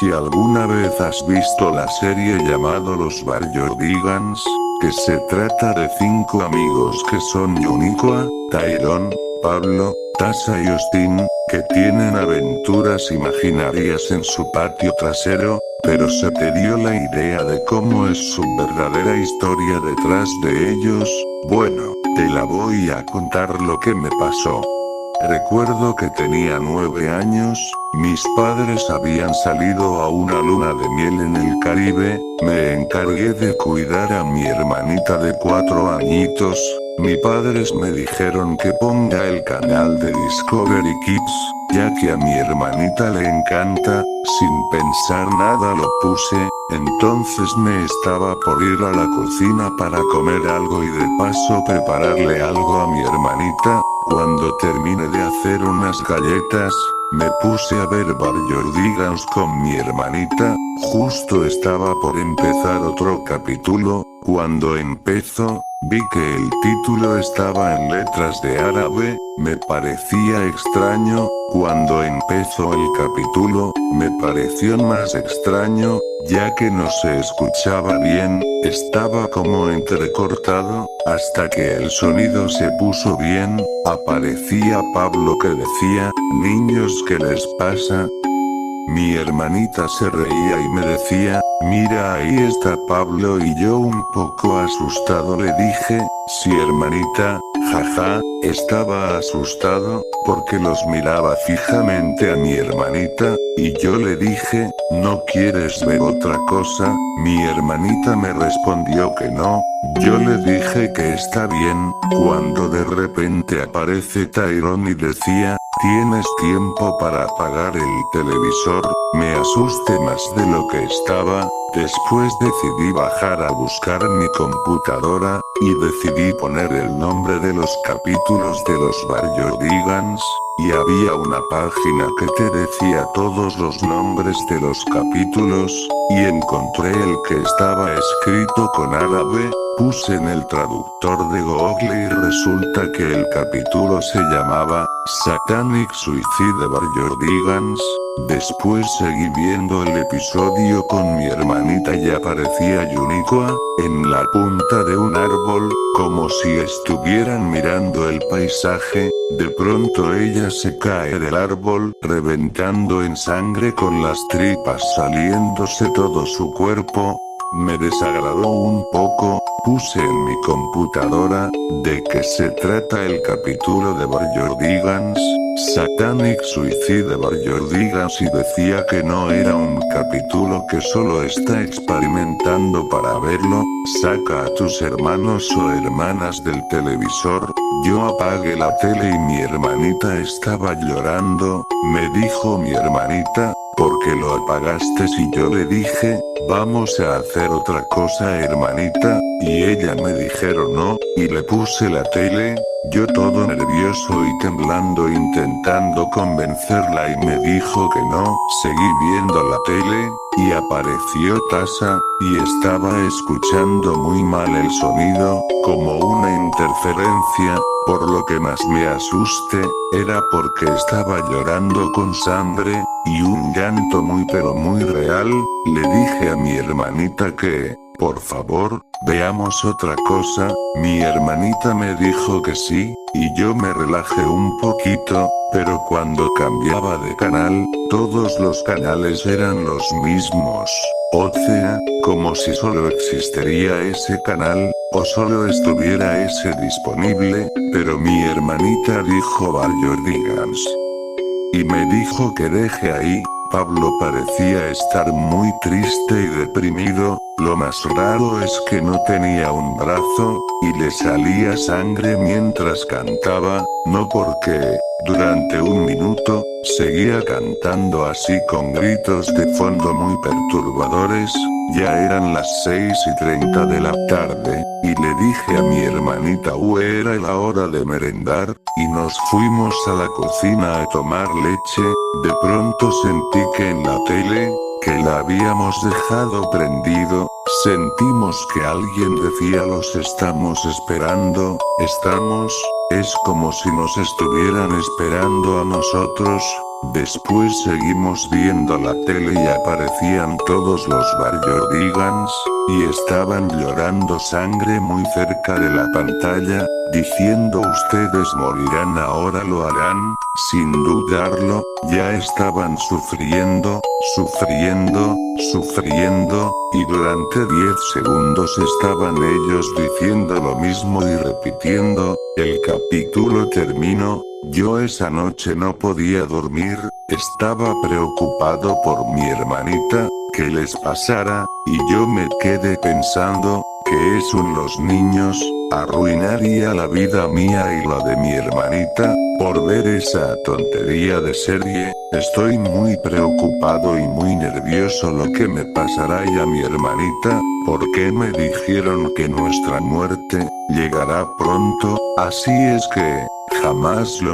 Si alguna vez has visto la serie llamado Los Backyardigans, que se trata de 5 amigos que son Uniqua, Tyrone, Pablo, Tasha y Austin, que tienen aventuras imaginarias en su patio trasero, pero se te dio la idea de cómo es su verdadera historia detrás de ellos. Bueno, te la voy a contar lo que me pasó. Recuerdo que tenía 9 años, mis padres habían salido a una luna de miel en el Caribe, me encargué de cuidar a mi hermanita de 4 añitos, mis padres me dijeron que ponga el canal de Discovery Kids, ya que a mi hermanita le encanta, sin pensar nada lo puse, entonces me estaba por ir a la cocina para comer algo y de paso prepararle algo a mi hermanita. Cuando terminé de hacer unas galletas, me puse a ver Backyardigans con mi hermanita, justo estaba por empezar otro capítulo, cuando empezó, vi que el título estaba en letras de árabe, me parecía extraño, cuando empezó el capítulo, me pareció más extraño, ya que no se escuchaba bien, estaba como entrecortado, hasta que el sonido se puso bien, aparecía Pablo que decía, niños, ¿qué les pasa? Mi hermanita se reía y me decía, mira, ahí está Pablo, y yo un poco asustado le dije, sí hermanita, jaja, estaba asustado, porque los miraba fijamente a mi hermanita, y yo le dije, ¿no quieres ver otra cosa? Mi hermanita me respondió que no, yo le dije que está bien, cuando de repente aparece Tyrone y decía, ¿tienes tiempo para apagar el televisor? Me asusté más de lo que estaba, después decidí bajar a buscar mi computadora, y decidí poner el nombre de los capítulos de los Backyardigans, y había una página que te decía todos los nombres de los capítulos, y encontré el que estaba escrito con árabe, puse en el traductor de Google y resulta que el capítulo se llamaba Satanic Suicide Backyardigans. Después seguí viendo el episodio con mi hermanita y aparecía Uniqua, en la punta de un árbol, como si estuvieran mirando el paisaje, de pronto ella se cae del árbol, reventando en sangre con las tripas saliéndose todo su cuerpo. Me desagradó un poco, puse en mi computadora, ¿de qué se trata el capítulo de Backyardigans? Satanic Suicide Backyardigans, y decía que no era un capítulo que solo está experimentando para verlo, saca a tus hermanos o hermanas del televisor. Yo apagué la tele y mi hermanita estaba llorando, me dijo mi hermanita, ¿por qué lo apagaste? Y yo le dije, vamos a hacer otra cosa hermanita, y ella me dijeron no, y le puse la tele, yo todo nervioso y temblando intentando convencerla y me dijo que no, seguí viendo la tele, y apareció Tasha, y estaba escuchando muy mal el sonido, como una interferencia, por lo que más me asusté, era porque estaba llorando con sangre, y un llanto muy pero muy real, le dije a mi hermanita que, por favor, veamos otra cosa, mi hermanita me dijo que sí, y yo me relajé un poquito, pero cuando cambiaba de canal, todos los canales eran los mismos. O sea, como si solo existiría ese canal, o solo estuviera ese disponible, pero mi hermanita dijo Backyardigans. Y me dijo que deje ahí. Pablo parecía estar muy triste y deprimido, lo más raro es que no tenía un brazo, y le salía sangre mientras cantaba, no porque, durante un minuto, seguía cantando así con gritos de fondo muy perturbadores, ya eran las 6:30 de la tarde, y le dije a mi hermanita era la hora de merendar, y nos fuimos a la cocina a tomar leche, de pronto sentí que en la tele, que la habíamos dejado prendido, sentimos que alguien decía los estamos esperando, estamos, es como si nos estuvieran esperando a nosotros, Después seguimos viendo la tele y aparecían todos los Backyardigans, y estaban llorando sangre muy cerca de la pantalla, diciendo ustedes morirán, ahora lo harán. Sin dudarlo, ya estaban sufriendo, y durante 10 segundos estaban ellos diciendo lo mismo y repitiendo. El capítulo terminó. Yo esa noche no podía dormir, estaba preocupado por mi hermanita, que les pasara, y yo me quedé pensando, ¿qué son los niños? Arruinaría la vida mía y la de mi hermanita, por ver esa tontería de serie. Estoy muy preocupado y muy nervioso lo que me pasará y a mi hermanita, porque me dijeron que nuestra muerte llegará pronto, así es que jamás lo